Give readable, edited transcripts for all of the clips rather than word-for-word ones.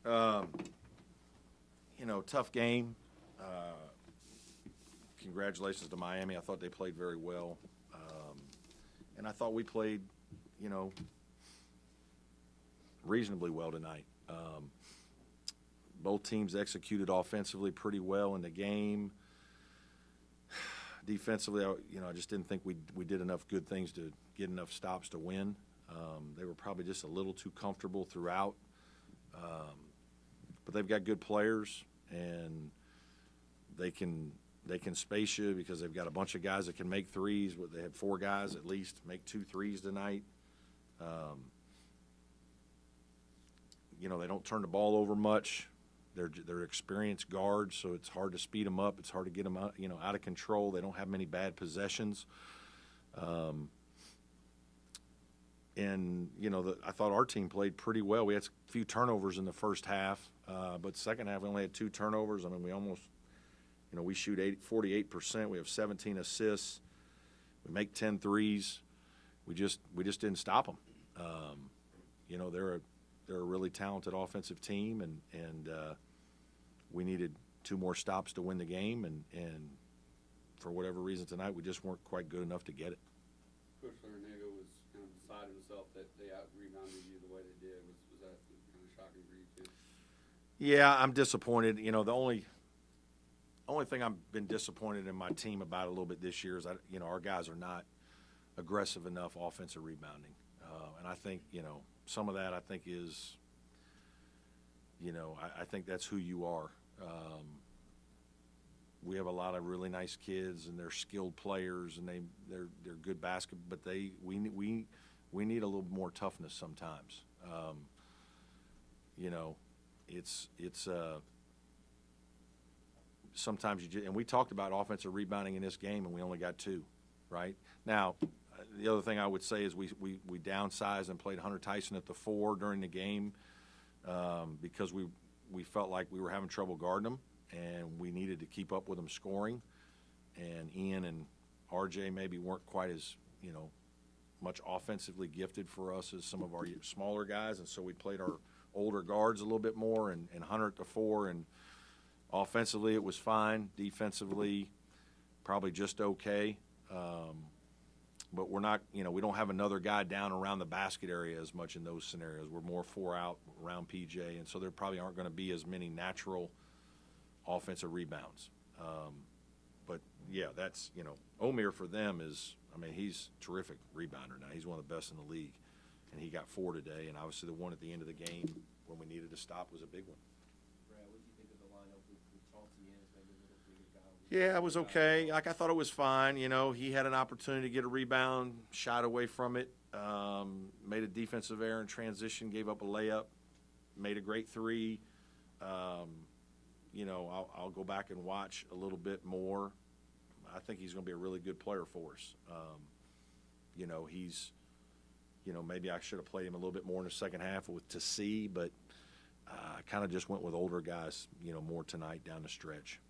Um, tough game. Congratulations to Miami. I thought they played very well. And I thought we played, you know, reasonably well tonight. Both teams executed offensively pretty well in the game. Defensively, I just didn't think we did enough good things to get enough stops to win. They were probably just a little too comfortable throughout. But they've got good players, and they can space you because they've got a bunch of guys that can make threes. They had 4 guys at least make 2 threes tonight. They don't turn the ball over much. They're experienced guards, so it's hard to speed them up. It's hard to get them out of control. They don't have many bad possessions. I thought our team played pretty well. We had a few turnovers in the first half, but second half we only had 2 turnovers. I mean, we almost, we shoot 48%. We have 17 assists. We make 10 threes. We just didn't stop them. They're a really talented offensive team, and we needed 2 more stops to win the game, and for whatever reason tonight we just weren't quite good enough to get it. Coach Larinaga was kind of beside himself that they out-rebounded you the way they did. Was that kind of shocking for you too? Yeah, I'm disappointed. The only thing I've been disappointed in my team about a little bit this year is our guys are not aggressive enough offensive rebounding, and I think some of that I think is I think that's who you are. We have a lot of really nice kids, and they're skilled players, and they're good basketball, but we need a little more toughness sometimes. It's sometimes and we talked about offensive rebounding in this game, and we only got 2, right? Now, the other thing I would say is we downsized and played Hunter Tyson at the 4 during the game because we felt like we were having trouble guarding him, and we needed to keep up with him scoring. And Ian and RJ maybe weren't quite as much offensively gifted for us as some of our smaller guys, and so we played our older guards a little bit more, and Hunter at the 4. And offensively it was fine. Defensively, probably just okay. But we're not, we don't have another guy down around the basket area as much in those scenarios. We're more 4 out around PJ, and so there probably aren't going to be as many natural offensive rebounds. But, yeah, that's, Omer for them is, he's a terrific rebounder now. He's one of the best in the league, and he got 4 today, and obviously the one at the end of the game when we needed to stop was a big one. Brad, what did you think of the lineup with Chauncey Wiggins, maybe a little bigger guy? Yeah, it was okay. I thought it was fine. He had an opportunity to get a rebound, shot away from it, made a defensive error in transition, gave up a layup, made a great 3. I'll go back and watch a little bit more. I think he's going to be a really good player for us. He's, maybe I should have played him a little bit more in the second half to see, but I kind of just went with older guys, more tonight down the stretch.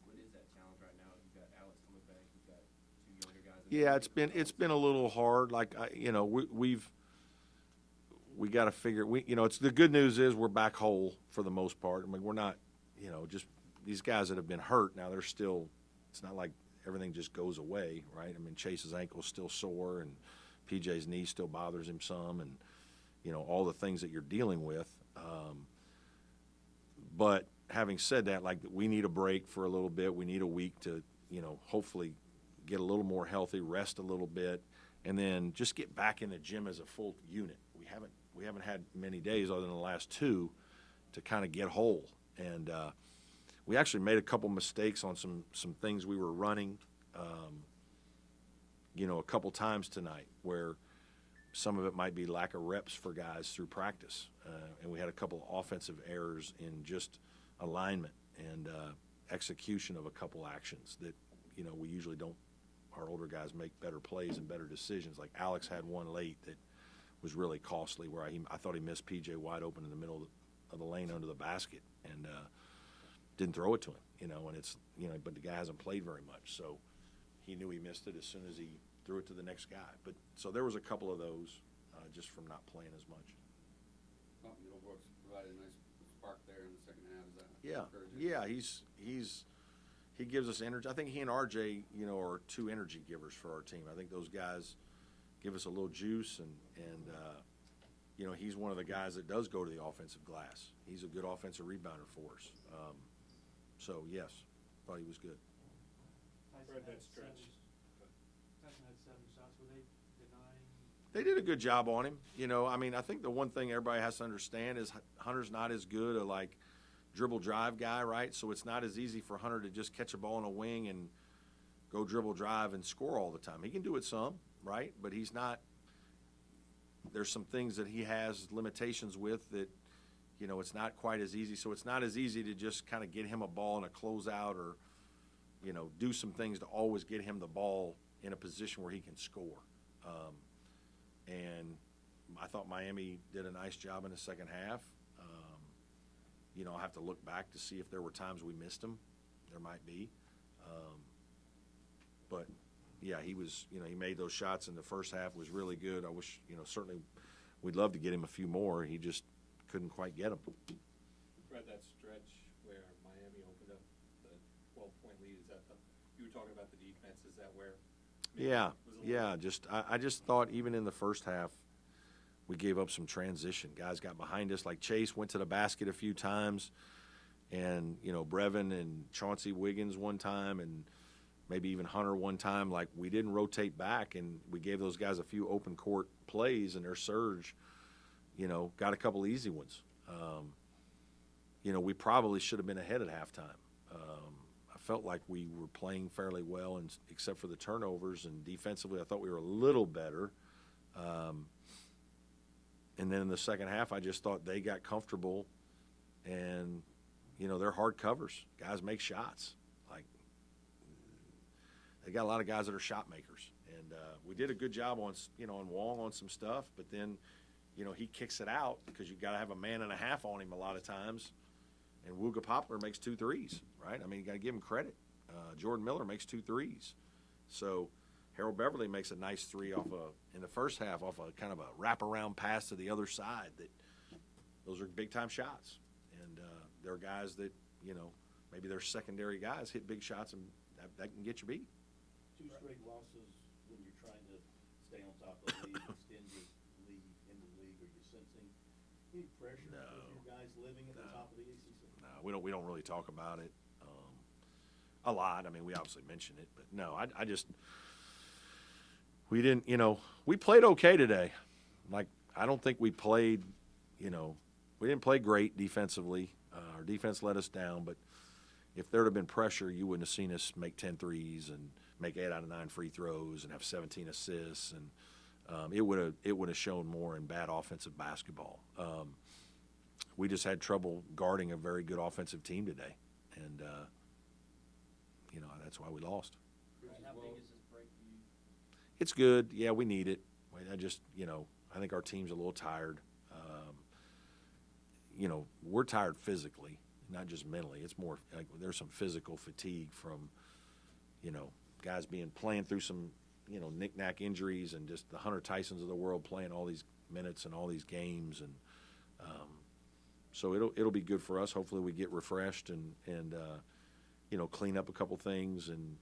What is that challenge right now? You've got Alex coming back. You've got 2 younger guys. Yeah, it's been a little hard. Like we got to figure. It's the good news is we're back whole for the most part. We're not, just these guys that have been hurt now. They're still. It's not like everything just goes away, right? Chase's ankle's still sore, and PJ's knee still bothers him some, and all the things that you're dealing with. But having said that, we need a break for a little bit. We need a week to, hopefully get a little more healthy, rest a little bit, and then just get back in the gym as a full unit. We haven't had many days other than the last 2 to kind of get whole. And we actually made a couple mistakes on some things we were running, a couple times tonight where some of it might be lack of reps for guys through practice. And we had a couple of offensive errors in just alignment and execution of a couple actions that, we usually don't. Our older guys make better plays and better decisions. Like Alex had one late that was really costly where I thought he missed PJ wide open in the middle of the lane under the basket and didn't throw it to him, and it's, but the guy hasn't played very much. So he knew he missed it as soon as he threw it to the next guy. But so there was a couple of those just from not playing as much. thought Middlebrooks provided a nice spark there in the second half. Is that Yeah, encouraging? yeah, he gives us energy. I think he and RJ, are two energy givers for our team. I think those guys give us a little juice, and he's one of the guys that does go to the offensive glass. He's a good offensive rebounder for us. So yes, thought he was good. Read that stretch. Tyson had 7 shots. Were they denying? They did a good job on him. I think the one thing everybody has to understand is Hunter's not as good a dribble drive guy, right? So it's not as easy for Hunter to just catch a ball in a wing and go dribble drive and score all the time. He can do it some, right? But he's not. There's some things that he has limitations with that, it's not quite as easy. So it's not as easy to just kind of get him a ball in a closeout or, do some things to always get him the ball in a position where he can score. And I thought Miami did a nice job in the second half. I'll have to look back to see if there were times we missed him. There might be. But, yeah, he was, he made those shots in the first half, was really good. I wish, certainly we'd love to get him a few more. He just couldn't quite get them. Read that stretch where Miami opened up the 12-point lead. Is that you were talking about the defense? Is that where? I just thought even in the first half, we gave up some transition. Guys got behind us. Like Chase went to the basket a few times, and Brevin and Chauncey Wiggins one time, and maybe even Hunter one time. Like, we didn't rotate back, and we gave those guys a few open court plays, and their surge, got a couple easy ones. We probably should have been ahead at halftime. I felt like we were playing fairly well, and except for the turnovers, and defensively I thought we were a little better. And then in the second half, I just thought they got comfortable, and, they're hard covers. Guys make shots. Like, they got a lot of guys that are shot makers. And we did a good job on Wong on some stuff, but then, he kicks it out because you got to have a man and a half on him a lot of times. And Wooga Poplar makes 2 threes, right? I mean, you got to give him credit. Jordan Miller makes 2 threes. So Harold Beverly makes a nice 3 in the first half off a kind of a wraparound pass to the other side. Those are big-time shots. And there are guys that, maybe they're secondary guys, hit big shots, and that can get you beat. 2 straight losses when you're trying to stay on top of the league, extend your lead in the league. Are you sensing any pressure with your guys living at the top of the ACC? No, we don't really talk about it a lot. I mean, we obviously mention it, but no, I just we didn't. We played okay today. Like, I don't think we played. We didn't play great defensively. Our defense let us down, but if there had been pressure, you wouldn't have seen us make 10 threes and make 8 out of 9 free throws and have 17 assists, and it would have shown more in bad offensive basketball. We just had trouble guarding a very good offensive team today, and that's why we lost. How big is this break for you? It's good. Yeah, we need it. I think our team's a little tired. We're tired physically, not just mentally. It's more like there's some physical fatigue from, guys playing through some, knick-knack injuries, and just the Hunter Tysons of the world playing all these minutes and all these games. And so it'll be good for us. Hopefully we get refreshed and clean up a couple things and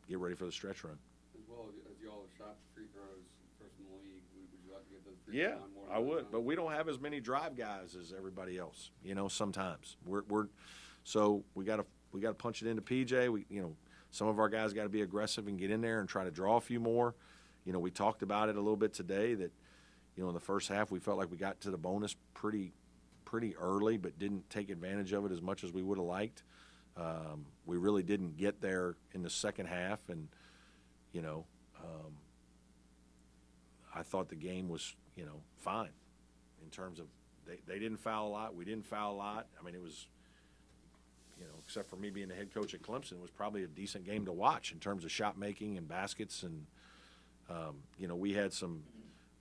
get ready for the stretch run. As well as you all have shot free throws first in the league, would you like to get those free Yeah, throws on more? I would, but we don't have as many drive guys as everybody else. Sometimes so we got to punch it into PJ. Some of our guys got to be aggressive and get in there and try to draw a few more. We talked about it a little bit today that, in the first half we felt like we got to the bonus pretty early, but didn't take advantage of it as much as we would have liked. We really didn't get there in the second half, and I thought the game was fine in terms of they didn't foul a lot, we didn't foul a lot. I mean, it was except for me being the head coach at Clemson, it was probably a decent game to watch in terms of shot making and baskets, and we had some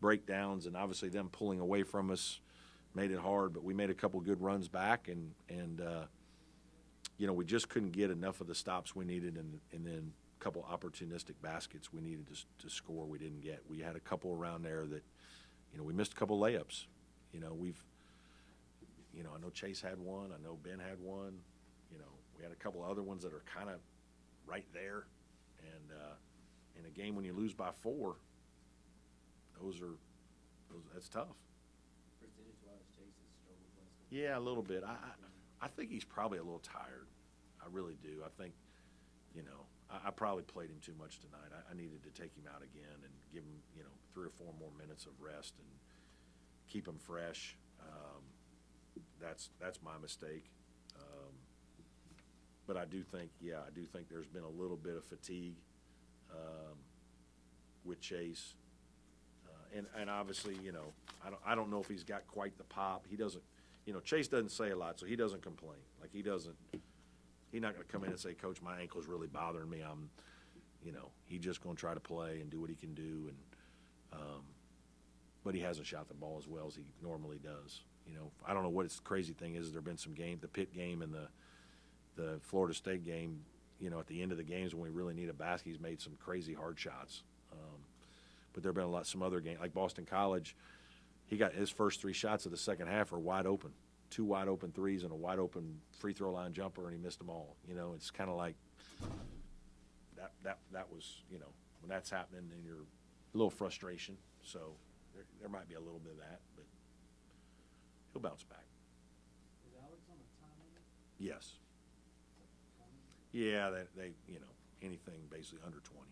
breakdowns, and obviously them pulling away from us made it hard, but we made a couple good runs back, and we just couldn't get enough of the stops we needed, and then a couple opportunistic baskets we needed to score we didn't get. We had a couple around there that, we missed a couple layups. you know, I know Chase had one, I know Ben had one, you know, we had a couple of other ones that are kind of right there. And in a game when you lose by 4, that's tough. Percentage-wise, Chase has struggled less than. Yeah, a little bit. I think he's probably a little tired. I really do. I think, you know, I probably played him too much tonight. I needed to take him out again and give him, you know, 3 or 4 more minutes of rest and keep him fresh. That's my mistake. But I do think there's been a little bit of fatigue with Chase. And obviously, you know, I don't know if he's got quite the pop. He doesn't, you know, Chase doesn't say a lot, so he doesn't complain. Like he's not going to come in and say, Coach, my ankle's really bothering me. You know, he's just going to try to play and do what he can do. And but he hasn't shot the ball as well as he normally does. You know, I don't know what his crazy thing is. There have been some the Pitt game and the Florida State game, you know, at the end of the games when we really need a basket, he's made some crazy hard shots. But there have been some other games, like Boston College, he got his first 3 shots of the second half are wide open. 2 wide open threes and a wide open free throw line jumper, and he missed them all. You know, it's kind of like that was, you know, when that's happening, then you're a little frustration. So there might be a little bit of that, but he'll bounce back. Is Alex on a time limit? Yes. Yeah, they you know, anything basically under 20.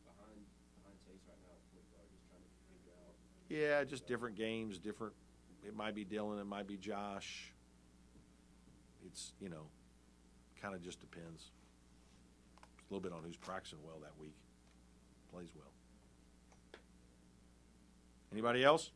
Behind Chase right now, point guard, just trying to figure out. Yeah, just different games, different. It might be Dylan, it might be Josh. It's, you know, kind of just depends. It's a little bit on who's practicing well that week. Plays well. Anybody else?